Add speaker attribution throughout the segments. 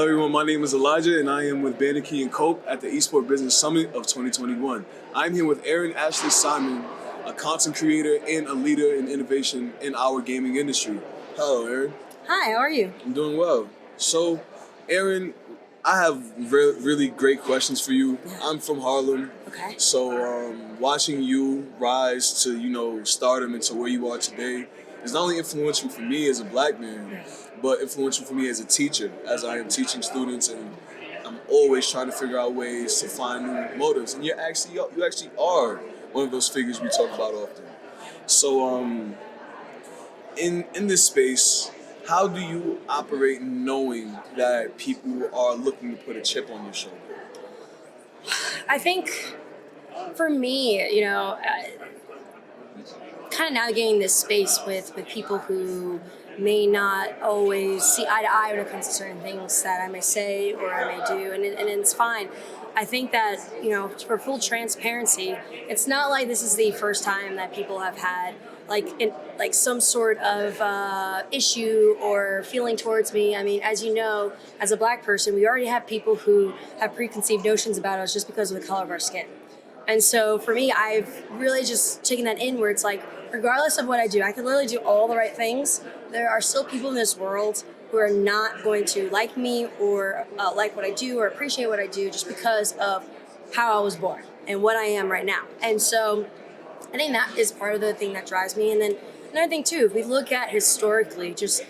Speaker 1: everyone, my name is Elijah and I am with Banneky and Cope at the Esports Business Summit of 2021. I'm here with Erin Ashely Simon, a content creator and a leader in innovation in our gaming industry. Hello, Erin.
Speaker 2: Hi, how are you?
Speaker 1: I'm doing well. So, Erin, I have really great questions for you. I'm from Harlem.
Speaker 2: Okay.
Speaker 1: So, watching you rise to, stardom into where you are today is not only influential for me as a black man, but influential for me as a teacher, as I am teaching students, and I'm always trying to figure out ways to find new motives. And you actually are one of those figures we talk about often. So, in this space, how do you operate knowing that people are looking to put a chip on your shoulder?
Speaker 2: I think for me, kind of navigating this space with people who may not always see eye to eye when it comes to certain things that I may say or I may do, and it's fine. I think that, for full transparency, it's not like this is the first time that people have had some sort of issue or feeling towards me. I mean, as you know, as a black person, we already have people who have preconceived notions about us just because of the color of our skin. And so for me, I've really just taken that in where it's like, regardless of what I do, I can literally do all the right things. There are still people in this world who are not going to like me or like what I do or appreciate what I do just because of how I was born and what I am right now. And so I think that is part of the thing that drives me. And then another thing too, if we look at historically, just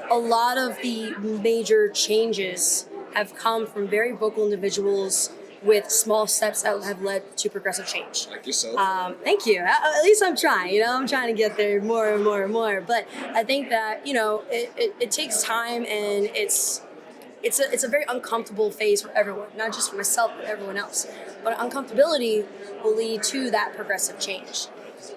Speaker 2: a lot of the major changes have come from very vocal individuals with small steps that have led to progressive change.
Speaker 1: Like yourself.
Speaker 2: Thank you. At least I'm trying. I'm trying to get there more and more and more. But I think that it takes time, and it's a very uncomfortable phase for everyone, not just for myself but everyone else. But uncomfortability will lead to that progressive change.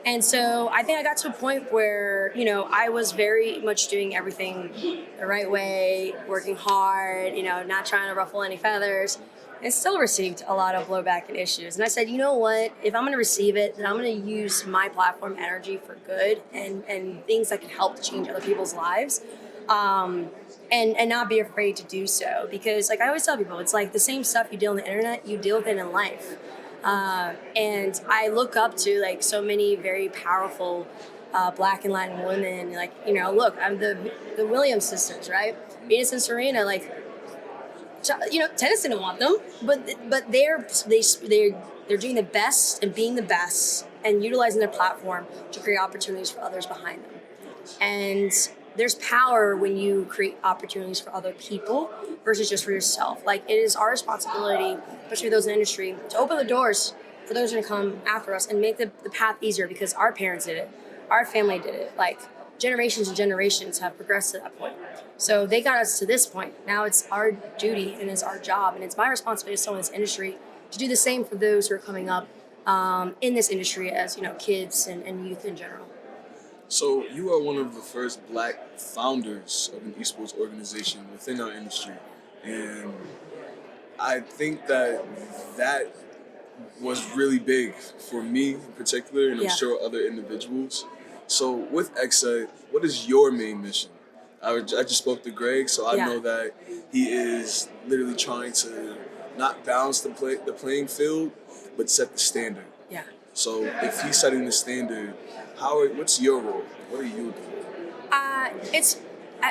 Speaker 2: And so I think I got to a point where I was very much doing everything the right way, working hard, not trying to ruffle any feathers. And still received a lot of blowback and issues. And I said, you know what? If I'm going to receive it, then I'm going to use my platform energy for good and things that can help to change other people's lives, and not be afraid to do so. Because like I always tell people, it's like the same stuff you deal on the internet, you deal with it in life. And I look up to like so many very powerful black and Latin women. Like, look, I'm the Williams sisters, right? Venus and Serena, like, tennis didn't want them, but they're doing the best and being the best and utilizing their platform to create opportunities for others behind them. And there's power when you create opportunities for other people versus just for yourself. Like, it is our responsibility, especially those in the industry, to open the doors for those who come after us and make the path easier, because our parents did it, our family did it. Like, generations and generations have progressed to that point. So they got us to this point. Now it's our duty and it's our job, and it's my responsibility as someone in this industry to do the same for those who are coming up in this industry as kids and youth in general.
Speaker 1: So you are one of the first black founders of an esports organization within our industry, and I think that was really big for me in particular, and I'm sure other individuals. So with XSET, what is your main mission? I just spoke to Greg, so I know that he is literally trying to not balance the playing field, but set the standard.
Speaker 2: Yeah.
Speaker 1: So if he's setting the standard, what's your role? What are you doing?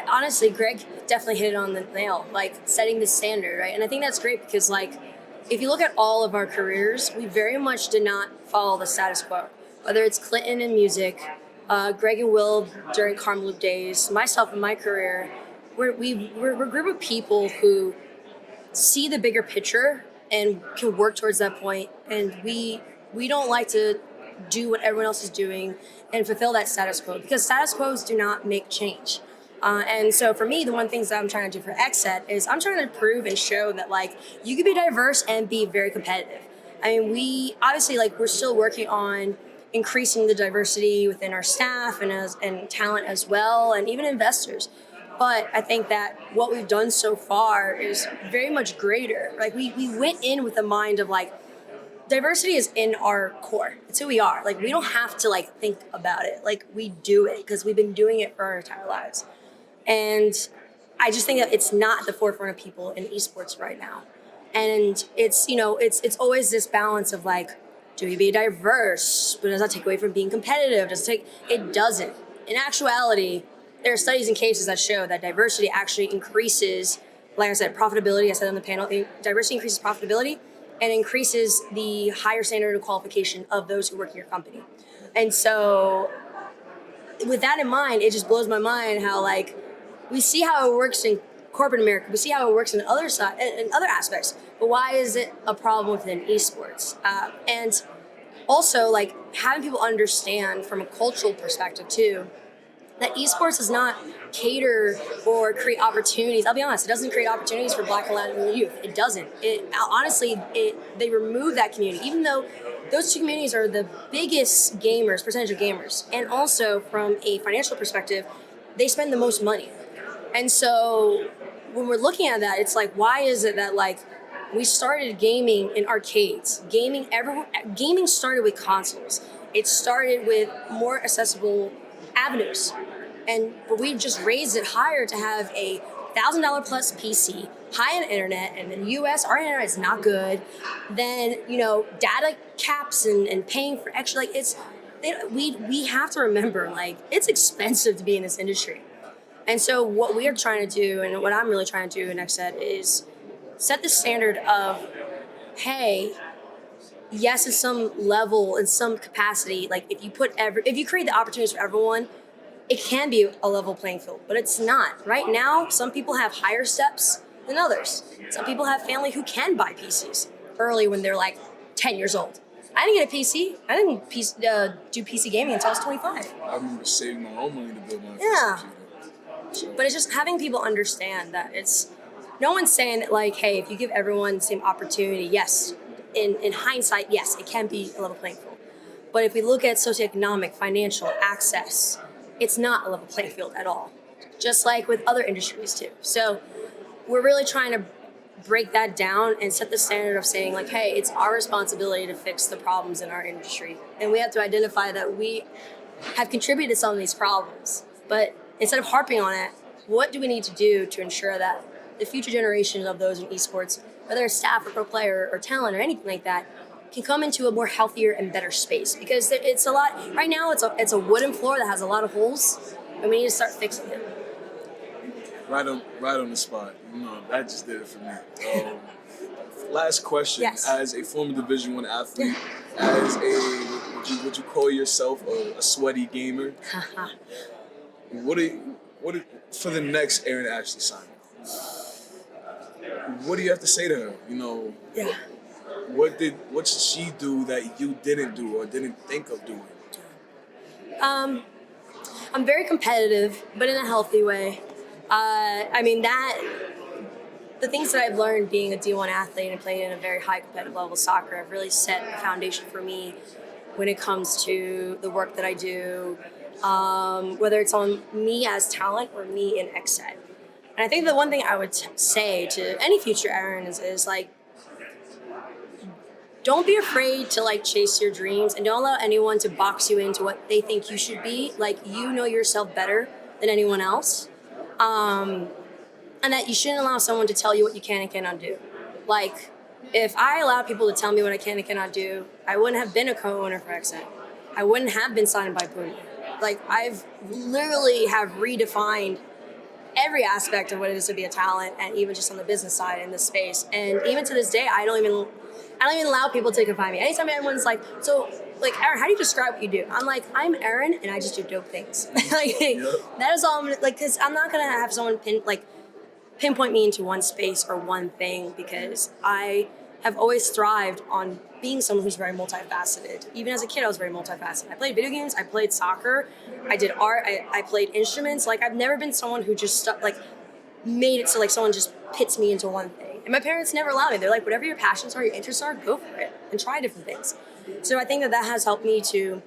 Speaker 2: Honestly, Greg definitely hit it on the nail, like setting the standard, right? And I think that's great because, like, if you look at all of our careers, we very much did not follow the status quo. Whether it's Clinton in music, Greg and Will during Karma Loop days, myself in my career, we're a group of people who see the bigger picture and can work towards that point. And we don't like to do what everyone else is doing and fulfill that status quo, because status quos do not make change. And so for me, the one things that I'm trying to do for XSET is I'm trying to prove and show that, like, you can be diverse and be very competitive. I mean, we obviously, like, we're still working on increasing the diversity within our staff and talent as well, and even investors. But I think that what we've done so far is very much greater. Like, we went in with the mind of, like, diversity is in our core. It's who we are. Like, we don't have to, like, think about it. Like, we do it because we've been doing it for our entire lives. And I just think that it's not at the forefront of people in esports right now. And it's, it's always this balance of like, do we be diverse? But does that take away from being competitive? It doesn't. In actuality, there are studies and cases that show that diversity actually increases, like I said, profitability. I said on the panel, diversity increases profitability and increases the higher standard of qualification of those who work in your company. And so with that in mind, it just blows my mind how like we see how it works in corporate America, we see how it works in other aspects, but why is it a problem within esports? And also like having people understand from a cultural perspective too, that esports does not cater or create opportunities. I'll be honest, it doesn't create opportunities for Black and Latino youth. It doesn't. They remove that community, even though those two communities are the biggest percentage of gamers. And also from a financial perspective, they spend the most money. And so when we're looking at that, it's like, why is it that like we started gaming in arcades? Gaming started with consoles. It started with more accessible avenues. But we just raised it higher to have a $1,000 plus PC, high-end internet, and in the US, our internet is not good. Then, data caps and paying for extra, like we have to remember, like, it's expensive to be in this industry. And so what we are trying to do, and what I'm really trying to do in XSET is set the standard of, hey, yes, in some level, in some capacity, like if you create the opportunities for everyone, it can be a level playing field, but it's not. Right now, some people have higher steps than others. Some people have family who can buy PCs early when they're like 10 years old. I didn't get a PC. I didn't do PC gaming until I was 25.
Speaker 1: I remember saving my own money to build my
Speaker 2: Yeah.
Speaker 1: first computer. So.
Speaker 2: But it's just having people understand that no one's saying that like, hey, if you give everyone the same opportunity, yes, in hindsight, yes, it can be a level playing field. But if we look at socioeconomic, financial access, it's not a level playing field at all, just like with other industries too. So we're really trying to break that down and set the standard of saying like, hey, it's our responsibility to fix the problems in our industry. And we have to identify that we have contributed to some of these problems. But instead of harping on it, what do we need to do to ensure that the future generations of those in esports, whether it's staff or pro player or talent or anything like that, can come into a more healthier and better space? Because it's a lot, right now it's a wooden floor that has a lot of holes, and we need to start fixing it.
Speaker 1: Right on the spot. That just did it for me. Last question.
Speaker 2: Yes.
Speaker 1: As a former Division I athlete, would you call yourself a sweaty gamer? What for the next Erin Ashely Simon? What do you have to say to her?
Speaker 2: Yeah.
Speaker 1: What did she do that you didn't do or didn't think of doing?
Speaker 2: I'm very competitive, but in a healthy way. The things that I've learned being a D1 athlete and playing in a very high competitive level of soccer have really set a foundation for me when it comes to the work that I do, whether it's on me as talent or me in XSET. And I think the one thing I would say to any future Erin is like, don't be afraid to like chase your dreams and don't allow anyone to box you into what they think you should be. Like, you know yourself better than anyone else. And that you shouldn't allow someone to tell you what you can and cannot do. Like, if I allowed people to tell me what I can and cannot do, I wouldn't have been a co-owner for XSET. I wouldn't have been signed by Puma. Like, I've literally have redefined every aspect of what it is to be a talent, and even just on the business side in this space. And even to this day, I don't even allow people to confine me. Anytime anyone's like, so, like, Erin, how do you describe what you do? I'm like, I'm Erin, and I just do dope things. That is all I'm gonna, like, because I'm not gonna have someone pinpoint me into one space or one thing, because I have always thrived on being someone who's very multifaceted. Even as a kid, I was very multifaceted. I played video games, I played soccer, I did art, I played instruments. Like, I've never been someone who just made it so like someone just pits me into one thing. And my parents never allowed me. They're like, whatever your passions are, your interests are, go for it and try different things. So I think that has helped me to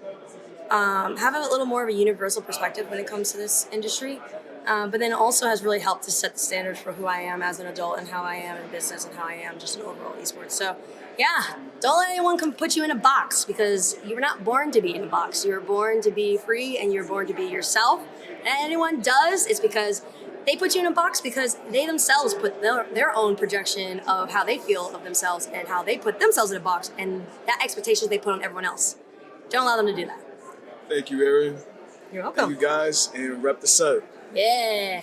Speaker 2: have a little more of a universal perspective when it comes to this industry. But then it also has really helped to set the standard for who I am as an adult and how I am in business and how I am just in overall esports. So yeah, don't let anyone come put you in a box, because you were not born to be in a box. You were born to be free, and you're born to be yourself. And anyone does, it's because they put you in a box because they themselves put their own projection of how they feel of themselves and how they put themselves in a box, and that expectations they put on everyone else. Don't allow them to do that.
Speaker 1: Thank you, Erin.
Speaker 2: You're welcome.
Speaker 1: Thank you guys, and rep the set.
Speaker 2: Yeah.